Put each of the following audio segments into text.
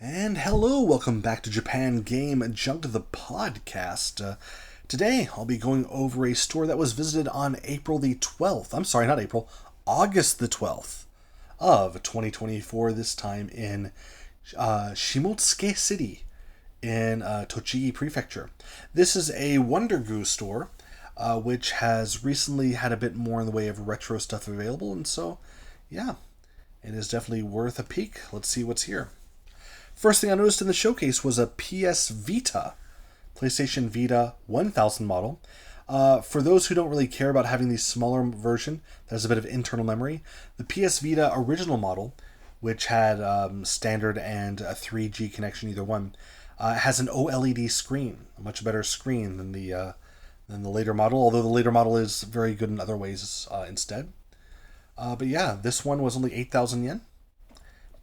And hello, welcome back to Japan Game Junk, the podcast. Today, I'll be going over a store that was visited on April the 12th. I'm sorry, not April, August the 12th of 2024, this time in Shimotsuke City in Tochigi prefecture. This is a WonderGoo store, which has recently had a bit more in the way of retro stuff available, and so, yeah, it is definitely worth a peek. Let's see what's here. First thing I noticed in the showcase was a PS Vita, PlayStation Vita 1000 model. For those who don't really care about having the smaller version that has a bit of internal memory, the PS Vita original model, which had standard and a 3G connection, either one, has an OLED screen, a much better screen than the later model, although the later model is very good in other ways instead. But yeah, this one was only 8,000 yen.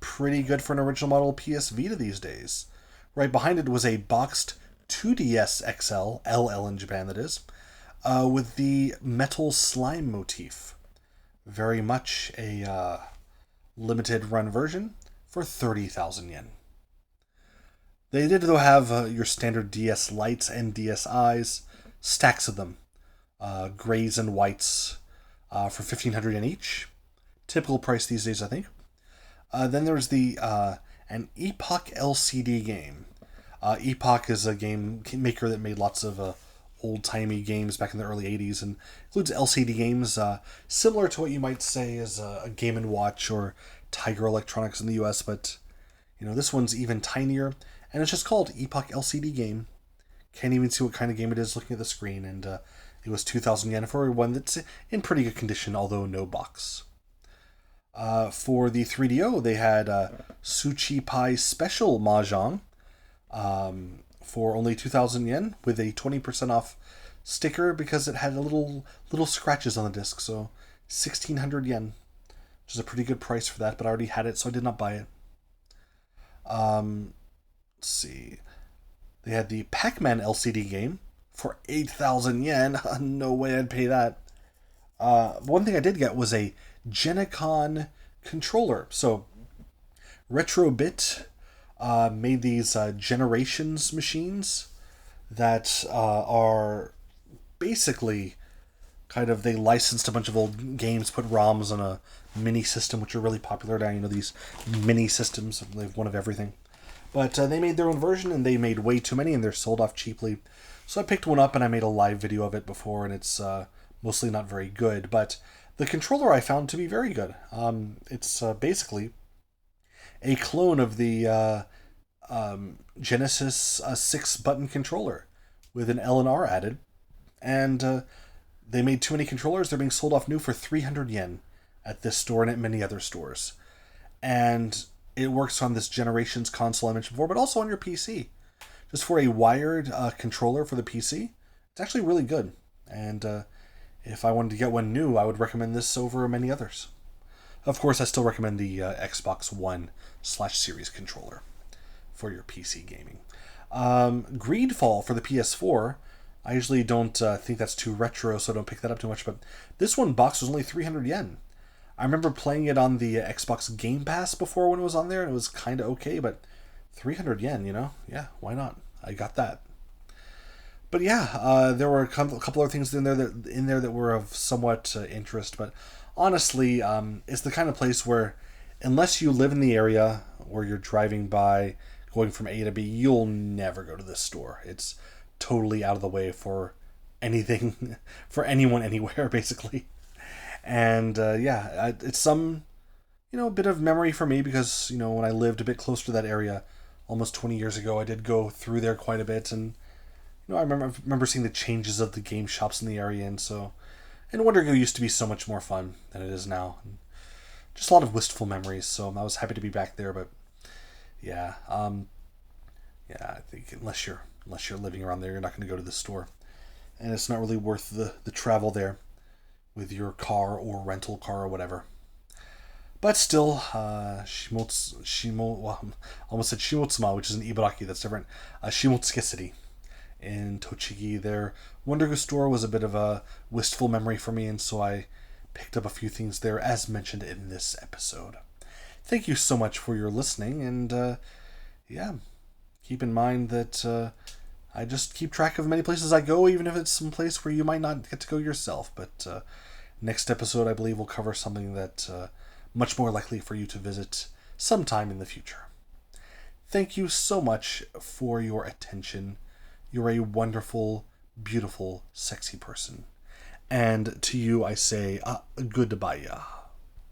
Pretty good for an original model PS Vita these days. Right behind it was a boxed 2DS XL, LL in Japan that is, with the metal slime motif. Very much a limited run version for 30,000 yen. They did though have your standard DS Lights and DSIs, stacks of them, grays and whites for 1,500 yen each. Typical price these days, I think. Then there's an Epoch LCD game. Epoch is a game maker that made lots of old-timey games back in the early 80s and includes LCD games similar to what you might say is a Game & Watch or Tiger Electronics in the US, but this one's even tinier, and it's just called Epoch LCD game. Can't even see what kind of game it is looking at the screen, and it was 2,000 yen for one that's in pretty good condition, although no box. For the 3DO, they had Sushi Pai Special Mahjong for only 2,000 yen with a 20% off sticker because it had a little scratches on the disc, so 1,600 yen, which is a pretty good price for that, but I already had it, so I did not buy it. Let's see. They had the Pac-Man LCD game for 8,000 yen. No way I'd pay that. One thing I did get was a Genicon controller. So Retrobit made these Generations machines that are basically they licensed a bunch of old games, put ROMs on a mini system, which are really popular now. These mini systems, they have one of everything. But they made their own version, and they made way too many, and they're sold off cheaply. So I picked one up, and I made a live video of it before, and it's mostly not very good, but the controller I found to be very good. It's basically a clone of the Genesis 6-button controller with an L and R added, and they made too many controllers. They're being sold off new for 300 yen at this store and at many other stores. And it works on this Generations console I mentioned before, but also on your PC. Just for a wired controller for the PC, it's actually really good. And if I wanted to get one new, I would recommend this over many others. Of course, I still recommend the Xbox One/Series controller for your PC gaming. Greedfall for the PS4. I usually don't think that's too retro, so I don't pick that up too much, but this one box was only 300 yen. I remember playing it on the Xbox Game Pass before when it was on there, and it was kind of okay, but 300 yen, Yeah, why not? I got that. But yeah, there were a couple other things in there that were of somewhat interest. But honestly, it's the kind of place where, unless you live in the area or you're driving by, going from A to B, you'll never go to this store. It's totally out of the way for anything, for anyone, anywhere, basically. And it's some, bit of memory for me because when I lived a bit closer to that area, almost 20 years ago, I did go through there quite a bit, and I remember seeing the changes of the game shops in the area, and WonderGoo used to be so much more fun than it is now. And just a lot of wistful memories, so I was happy to be back there, but yeah, I think unless you're living around there, you're not going to go to the store, and it's not really worth the travel there with your car or rental car or whatever. But still, almost said Shimotsuma, which is in Ibaraki, that's different. Shimotsuke City in Tochigi. Their WonderGoo store was a bit of a wistful memory for me, and so I picked up a few things there, as mentioned in this episode. Thank you so much for your listening, and yeah, keep in mind that I just keep track of many places I go, even if it's some place where you might not get to go yourself. But next episode, I believe, will cover something that much more likely for you to visit sometime in the future. Thank you so much for your attention. You're a wonderful, beautiful, sexy person. And to you, I say goodbye.